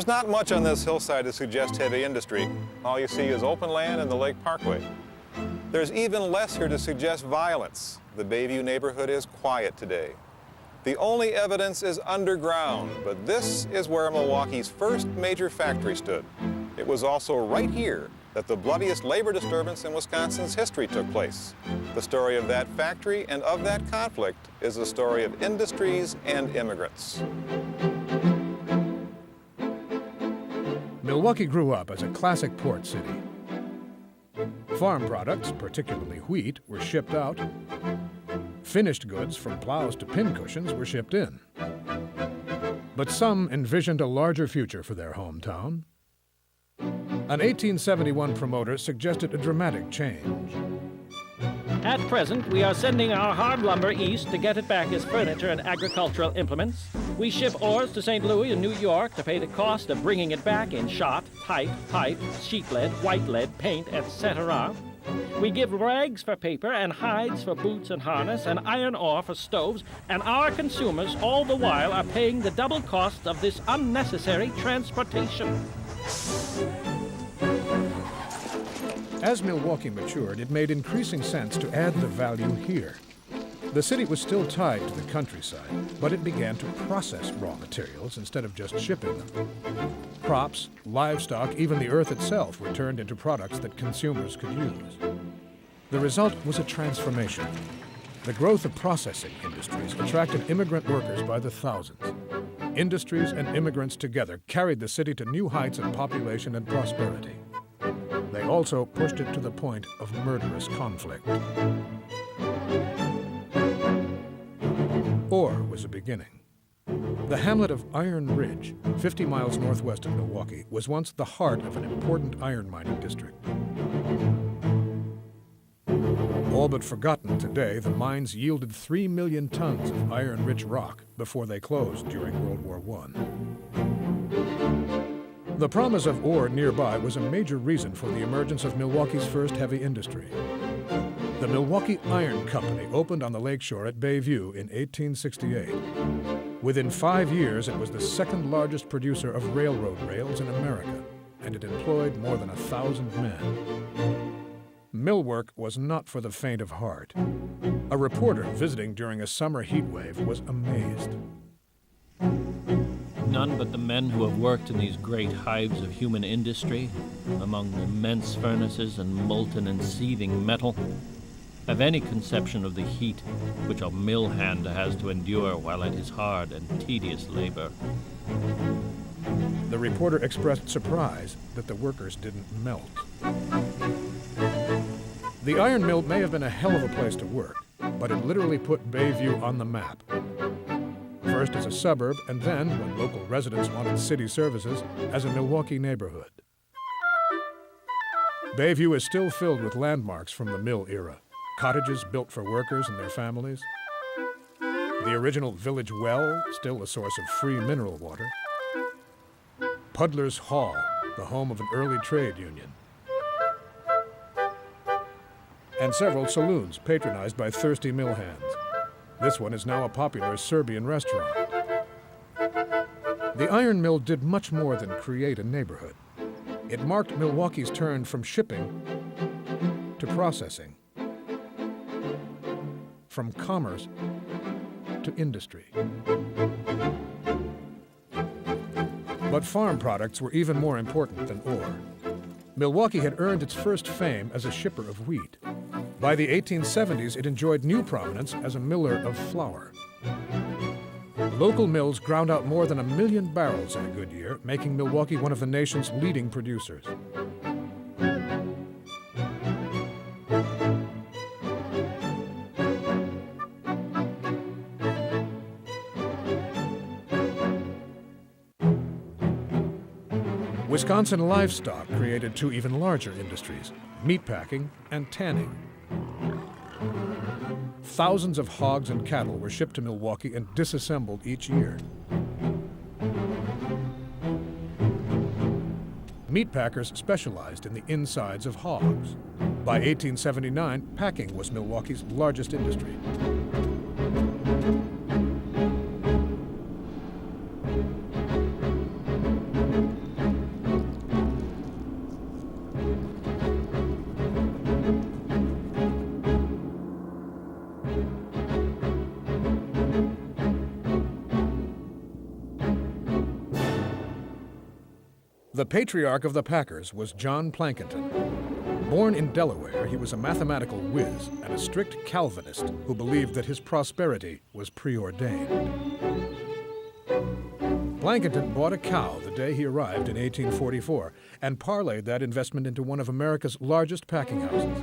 There's not much on this hillside to suggest heavy industry. All you see is open land and the Lake Parkway. There's even less here to suggest violence. The Bayview neighborhood is quiet today. The only evidence is underground, but this is where Milwaukee's first major factory stood. It was also right here that the bloodiest labor disturbance in Wisconsin's history took place. The story of that factory and of that conflict is the story of industries and immigrants. Milwaukee grew up as a classic port city. Farm products, particularly wheat, were shipped out. Finished goods, from plows to pincushions, were shipped in. But some envisioned a larger future for their hometown. An 1871 promoter suggested a dramatic change. At present, we are sending our hard lumber east to get it back as furniture and agricultural implements. We ship ores to St. Louis and New York to pay the cost of bringing it back in shot, type, pipe, sheet lead, white lead, paint, etc. We give rags for paper and hides for boots and harness and iron ore for stoves, and our consumers all the while are paying the double cost of this unnecessary transportation. As Milwaukee matured, it made increasing sense to add the value here. The city was still tied to the countryside, but it began to process raw materials instead of just shipping them. Crops, livestock, even the earth itself were turned into products that consumers could use. The result was a transformation. The growth of processing industries attracted immigrant workers by the thousands. Industries and immigrants together carried the city to new heights of population and prosperity. They also pushed it to the point of murderous conflict. Ore was a beginning. The hamlet of Iron Ridge, 50 miles northwest of Milwaukee, was once the heart of an important iron mining district. All but forgotten today, the mines yielded 3 million tons of iron-rich rock before they closed during World War I. The promise of ore nearby was a major reason for the emergence of Milwaukee's first heavy industry. The Milwaukee Iron Company opened on the lakeshore at Bayview in 1868. Within 5 years, it was the second largest producer of railroad rails in America, and it employed more than 1,000 men. Mill work was not for the faint of heart. A reporter visiting during a summer heat wave was amazed. None but the men who have worked in these great hives of human industry, among immense furnaces and molten and seething metal, have any conception of the heat which a mill hand has to endure while at his hard and tedious labor. The reporter expressed surprise that the workers didn't melt. The iron mill may have been a hell of a place to work, but it literally put Bayview on the map. First as a suburb, and then, when local residents wanted city services, as a Milwaukee neighborhood. Bayview is still filled with landmarks from the mill era. Cottages built for workers and their families. The original village well, still a source of free mineral water. Puddler's Hall, the home of an early trade union. And several saloons patronized by thirsty mill hands. This one is now a popular Serbian restaurant. The iron mill did much more than create a neighborhood. It marked Milwaukee's turn from shipping to processing, from commerce to industry. But farm products were even more important than ore. Milwaukee had earned its first fame as a shipper of wheat. By the 1870s, it enjoyed new prominence as a miller of flour. Local mills ground out more than 1 million barrels in a good year, making Milwaukee one of the nation's leading producers. Wisconsin livestock created two even larger industries, meatpacking and tanning. Thousands of hogs and cattle were shipped to Milwaukee and disassembled each year. Meatpackers specialized in the insides of hogs. By 1879, packing was Milwaukee's largest industry. The patriarch of the Packers was John Plankinton. Born in Delaware, he was a mathematical whiz and a strict Calvinist who believed that his prosperity was preordained. Plankinton bought a cow the day he arrived in 1844 and parlayed that investment into one of America's largest packing houses.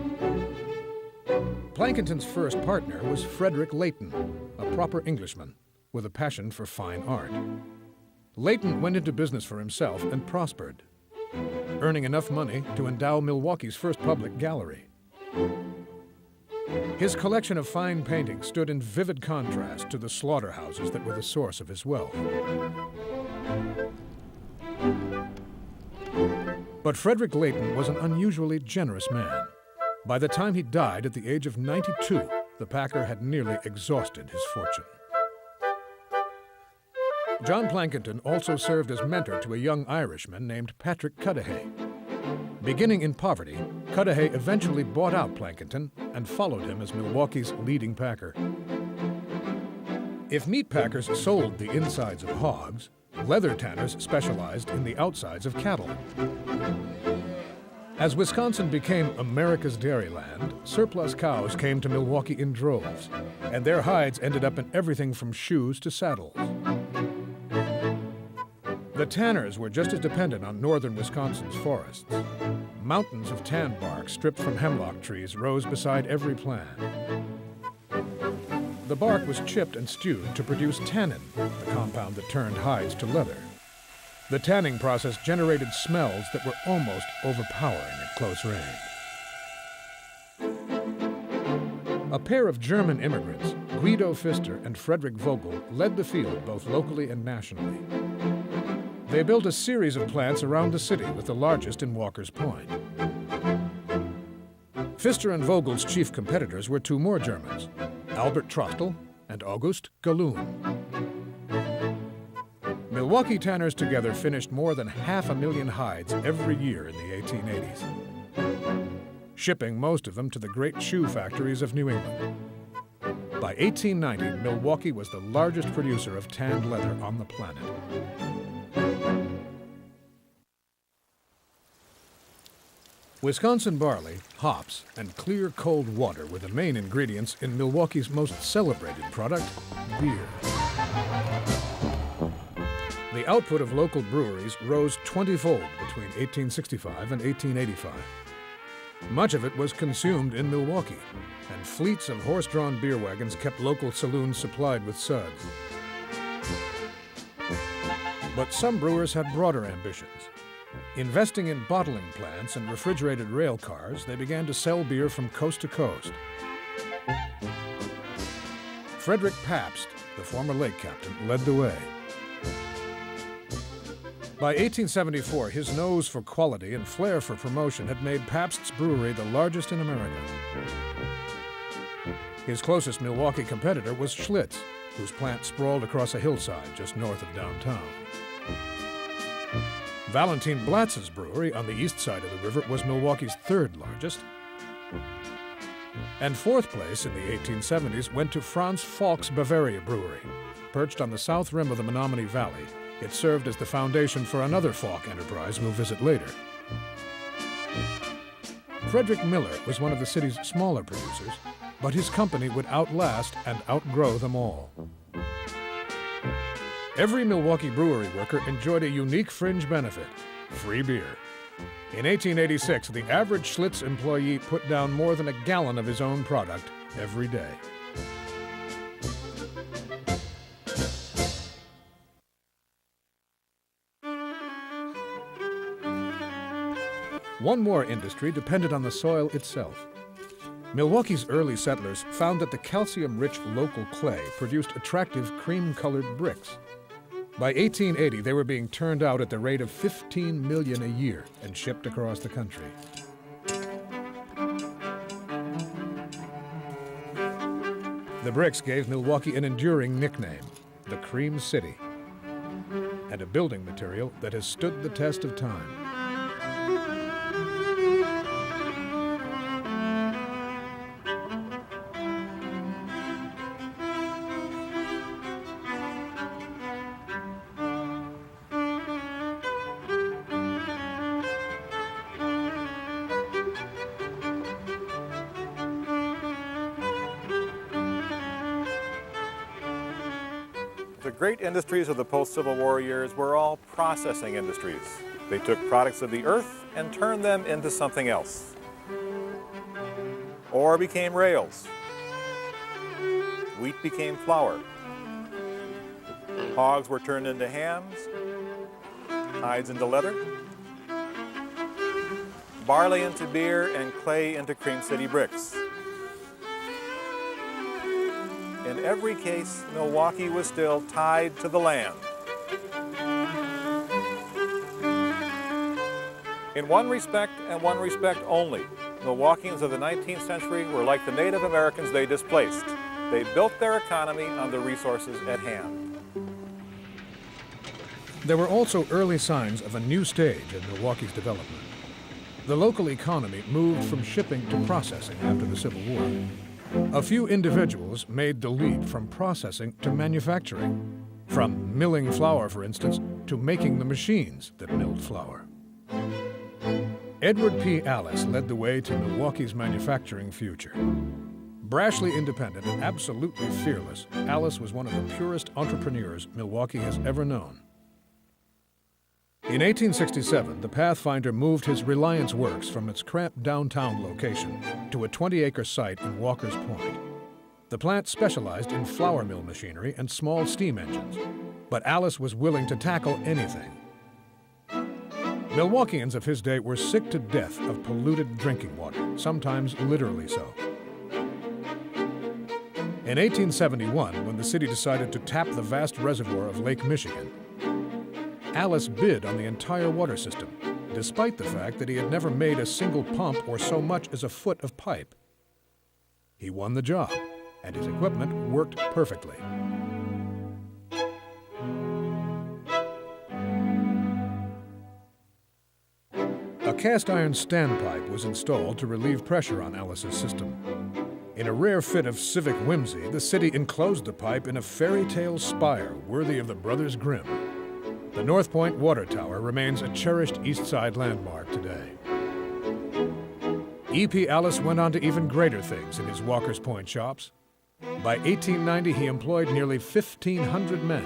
Plankinton's first partner was Frederick Leighton, a proper Englishman with a passion for fine art. Leighton went into business for himself and prospered, earning enough money to endow Milwaukee's first public gallery. His collection of fine paintings stood in vivid contrast to the slaughterhouses that were the source of his wealth. But Frederick Leighton was an unusually generous man. By the time he died at the age of 92, the packer had nearly exhausted his fortune. John Plankinton also served as mentor to a young Irishman named Patrick Cudahy. Beginning in poverty, Cudahy eventually bought out Plankinton and followed him as Milwaukee's leading packer. If meat packers sold the insides of hogs, leather tanners specialized in the outsides of cattle. As Wisconsin became America's dairyland, surplus cows came to Milwaukee in droves, and their hides ended up in everything from shoes to saddles. The tanners were just as dependent on northern Wisconsin's forests. Mountains of tan bark stripped from hemlock trees rose beside every plant. The bark was chipped and stewed to produce tannin, the compound that turned hides to leather. The tanning process generated smells that were almost overpowering at close range. A pair of German immigrants, Guido Pfister and Frederick Vogel, led the field both locally and nationally. They built a series of plants around the city, with the largest in Walker's Point. Pfister and Vogel's chief competitors were two more Germans, Albert Trostel and August Galloon. Milwaukee tanners together finished more than 500,000 hides every year in the 1880s, shipping most of them to the great shoe factories of New England. By 1890, Milwaukee was the largest producer of tanned leather on the planet. Wisconsin barley, hops, and clear cold water were the main ingredients in Milwaukee's most celebrated product, beer. The output of local breweries rose 20-fold between 1865 and 1885. Much of it was consumed in Milwaukee, and fleets of horse-drawn beer wagons kept local saloons supplied with suds. But some brewers had broader ambitions. Investing in bottling plants and refrigerated rail cars, they began to sell beer from coast to coast. Frederick Pabst, the former lake captain, led the way. By 1874, his nose for quality and flair for promotion had made Pabst's brewery the largest in America. His closest Milwaukee competitor was Schlitz, whose plant sprawled across a hillside just north of downtown. Valentin Blatz's brewery on the east side of the river was Milwaukee's third largest. And fourth place in the 1870s went to Franz Falk's Bavaria Brewery. Perched on the south rim of the Menominee Valley, it served as the foundation for another Falk enterprise we'll visit later. Frederick Miller was one of the city's smaller producers, but his company would outlast and outgrow them all. Every Milwaukee brewery worker enjoyed a unique fringe benefit: free beer. In 1886, the average Schlitz employee put down more than a gallon of his own product every day. One more industry depended on the soil itself. Milwaukee's early settlers found that the calcium-rich local clay produced attractive cream-colored bricks. By 1880, they were being turned out at the rate of 15 million a year and shipped across the country. The bricks gave Milwaukee an enduring nickname, the Cream City, and a building material that has stood the test of time. The great industries of the post-Civil War years were all processing industries. They took products of the earth and turned them into something else. Ore became rails. Wheat became flour. Hogs were turned into hams, hides into leather, barley into beer, and clay into Cream City bricks. In every case, Milwaukee was still tied to the land. In one respect, and one respect only, Milwaukeeans of the 19th century were like the Native Americans they displaced. They built their economy on the resources at hand. There were also early signs of a new stage in Milwaukee's development. The local economy moved from shipping to processing after the Civil War. A few individuals made the leap from processing to manufacturing, from milling flour, for instance, to making the machines that milled flour. Edward P. Allis led the way to Milwaukee's manufacturing future. Brashly independent and absolutely fearless, Allis was one of the purest entrepreneurs Milwaukee has ever known. In 1867, the Pathfinder moved his Reliance Works from its cramped downtown location to a 20-acre site in Walker's Point. The plant specialized in flour mill machinery and small steam engines, but Allis was willing to tackle anything. Milwaukeeans of his day were sick to death of polluted drinking water, sometimes literally so. In 1871, when the city decided to tap the vast reservoir of Lake Michigan, Allis bid on the entire water system, despite the fact that he had never made a single pump or so much as a foot of pipe. He won the job, and his equipment worked perfectly. A cast iron standpipe was installed to relieve pressure on Allis's system. In a rare fit of civic whimsy, the city enclosed the pipe in a fairy tale spire worthy of the Brothers Grimm. The North Point Water Tower remains a cherished East Side landmark today. E.P. Allis went on to even greater things in his Walker's Point shops. By 1890, he employed nearly 1,500 men,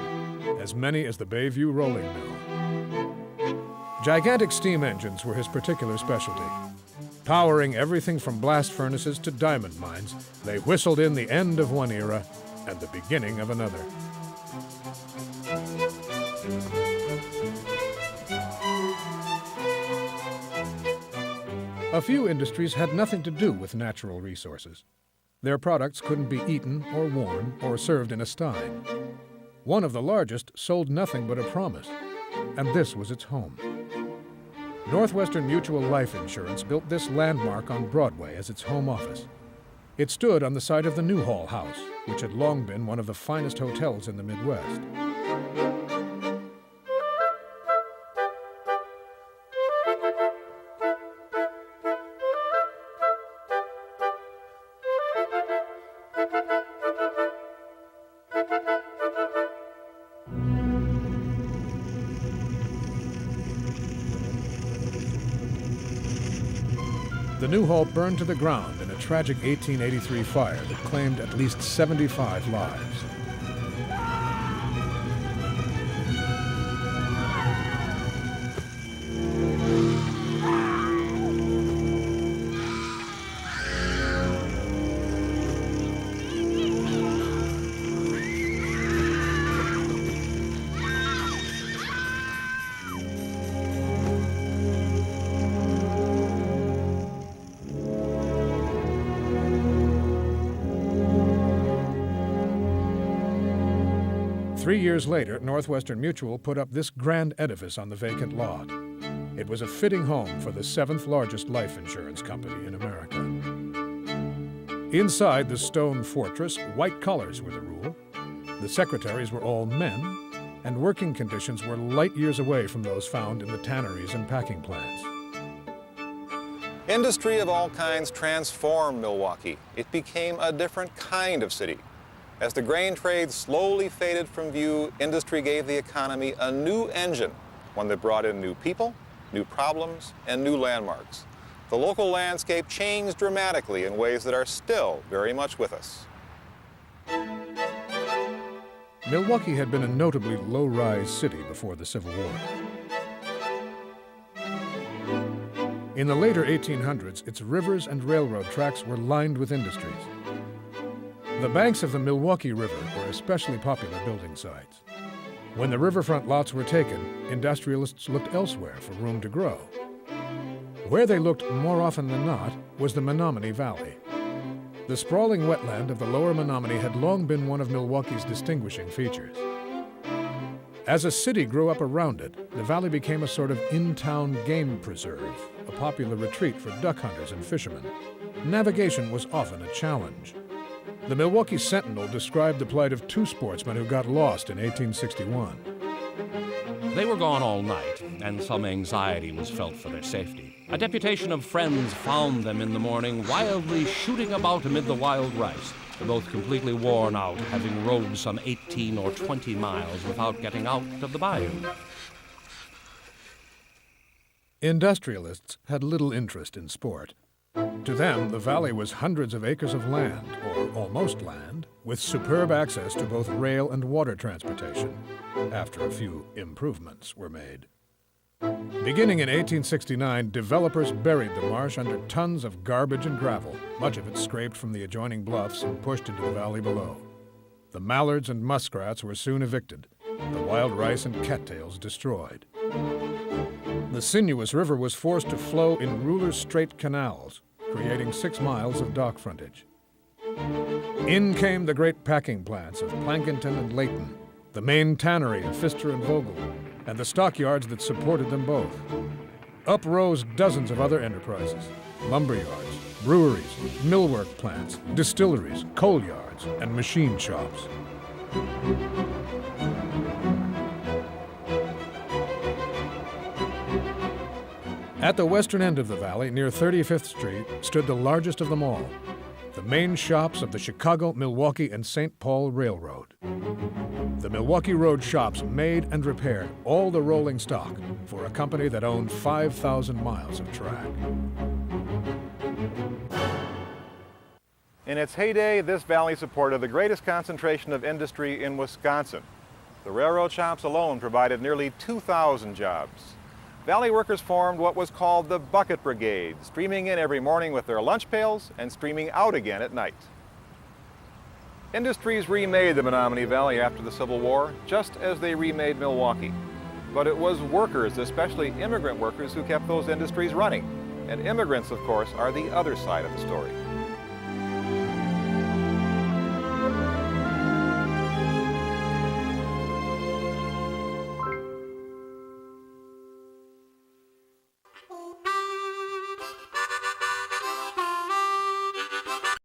as many as the Bayview Rolling Mill. Gigantic steam engines were his particular specialty. Powering everything from blast furnaces to diamond mines, they whistled in the end of one era and the beginning of another. A few industries had nothing to do with natural resources. Their products couldn't be eaten or worn or served in a stein. One of the largest sold nothing but a promise, and this was its home. Northwestern Mutual Life Insurance built this landmark on Broadway as its home office. It stood on the site of the Newhall House, which had long been one of the finest hotels in the Midwest. The Newhall burned to the ground in a tragic 1883 fire that claimed at least 75 lives. Three years later, Northwestern Mutual put up this grand edifice on the vacant lot. It was a fitting home for the seventh largest life insurance company in America. Inside the stone fortress, white collars were the rule. The secretaries were all men, and working conditions were light years away from those found in the tanneries and packing plants. Industry of all kinds transformed Milwaukee. It became a different kind of city. As the grain trade slowly faded from view, industry gave the economy a new engine, one that brought in new people, new problems, and new landmarks. The local landscape changed dramatically in ways that are still very much with us. Milwaukee had been a notably low-rise city before the Civil War. In the later 1800s, its rivers and railroad tracks were lined with industries. The banks of the Milwaukee River were especially popular building sites. When the riverfront lots were taken, industrialists looked elsewhere for room to grow. Where they looked more often than not was the Menominee Valley. The sprawling wetland of the lower Menominee had long been one of Milwaukee's distinguishing features. As a city grew up around it, the valley became a sort of in-town game preserve, a popular retreat for duck hunters and fishermen. Navigation was often a challenge. The Milwaukee Sentinel described the plight of two sportsmen who got lost in 1861. They were gone all night, and some anxiety was felt for their safety. A deputation of friends found them in the morning wildly shooting about amid the wild rice, both completely worn out, having rowed some 18 or 20 miles without getting out of the bayou. Industrialists had little interest in sport. To them, the valley was hundreds of acres of land, or almost land, with superb access to both rail and water transportation, after a few improvements were made. Beginning in 1869, developers buried the marsh under tons of garbage and gravel, much of it scraped from the adjoining bluffs and pushed into the valley below. The mallards and muskrats were soon evicted, the wild rice and cattails destroyed. The sinuous river was forced to flow in ruler straight canals, creating 6 miles of dock frontage. In came the great packing plants of Plankinton and Layton, the main tannery of Pfister and Vogel, and the stockyards that supported them both. Up rose dozens of other enterprises: lumber yards, breweries, millwork plants, distilleries, coal yards, and machine shops. At the western end of the valley, near 35th Street, stood the largest of them all, the main shops of the Chicago, Milwaukee, and St. Paul Railroad. The Milwaukee Road shops made and repaired all the rolling stock for a company that owned 5,000 miles of track. In its heyday, this valley supported the greatest concentration of industry in Wisconsin. The railroad shops alone provided nearly 2,000 jobs. Valley workers formed what was called the Bucket Brigade, streaming in every morning with their lunch pails and streaming out again at night. Industries remade the Menominee Valley after the Civil War, just as they remade Milwaukee. But it was workers, especially immigrant workers, who kept those industries running. And immigrants, of course, are the other side of the story.